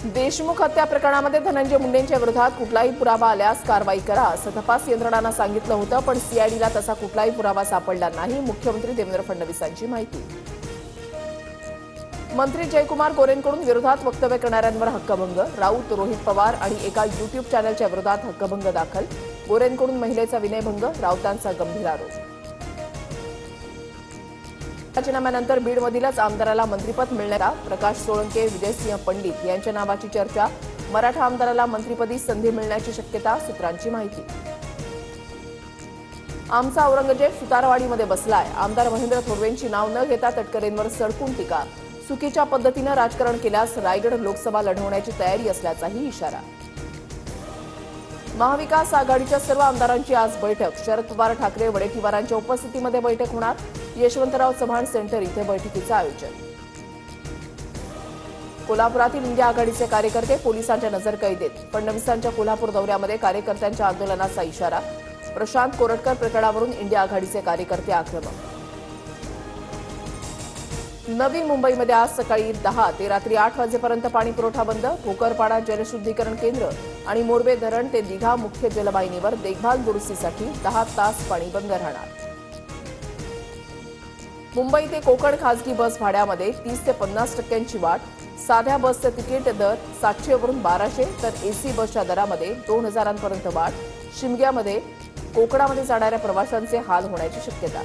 देशमुख हत्या प्रकरणामध्ये धनंजय मुंडेंच्या विरोधात कुठलाही पुरावा आल्यास कारवाई करा असं तपास यंत्रणांना सांगितलं होतं, पण सीआयडीला तसा कुठलाही पुरावा सापडला नाही. मुख्यमंत्री देवेंद्र फडणवीसांची माहिती. मंत्री जयकुमार गोरेंकडून विरोधात वक्तव्य करणाऱ्यांवर हक्कभंग. राऊत, रोहित पवार आणि एका युट्यूब चॅनलच्या विरोधात हक्कभंग दाखल. गोरेंकडून महिलेचा विनयभंग, राऊतांचा गंभीर आरोप. राजीनाम्यानंतर बीडमधीलच आमदाराला मंत्रिपद मिळणार. प्रकाश सोळंके, विजयसिंह पंडित यांच्या नावाची चर्चा. मराठा आमदाराला मंत्रिपदी संधी मिळण्याची शक्यता, सूत्रांची माहिती. आमचा औरंगजेब सुतारवाडीमध्ये बसलाय. आमदार महेंद्र थोरवेंची नाव न घेता तटकरेंवर सडकून टीका. चुकीच्या पद्धतीनं राजकारण केल्यास रायगड लोकसभा लढवण्याची तयारी असल्याचाही इशारा. महाविकास आघाडीच्या सर्व आमदारांची आज बैठक. शरद पवार, ठाकरे, वडेट्टीवारांच्या उपस्थितीमध्ये बैठक होणार. यशवंतराव चव्हाण सेंटर इथे बैठकीचं आयोजन. कोल्हापुरातील इंडिया आघाडीचे कार्यकर्ते पोलिसांच्या नजरकैदेत. फडणवीसांच्या कोल्हापूर दौऱ्यामध्ये कार्यकर्त्यांच्या आंदोलनाचा इशारा. प्रशांत कोरटकर प्रकरणावरून इंडिया आघाडीचे कार्यकर्ते आक्रमक. नवी मुंबईमध्ये आज सकाळी 10 ते रात्री 8 वाजेपर्यंत पाणी पुरवठा बंद. भोकरपाडा जलशुद्धीकरण केंद्र आणि मोरबे धरण ते दिघा मुख्य जलवाहिनीवर देखभाल दुरुस्तीसाठी 10 तास पाणी बंद राहणार. मुंबई ते कोकण खासगी बस भाड्यामध्ये 30 ते 50% वाढ. साध्या बसचे तिकीट दर 700 वरून 1200 तर एसी बसच्या दरामध्ये 2000 पर्यंत वाढ. शिमग्यामध्ये कोकणामध्ये जाणाऱ्या प्रवाशांचे हाल होण्याची शक्यता.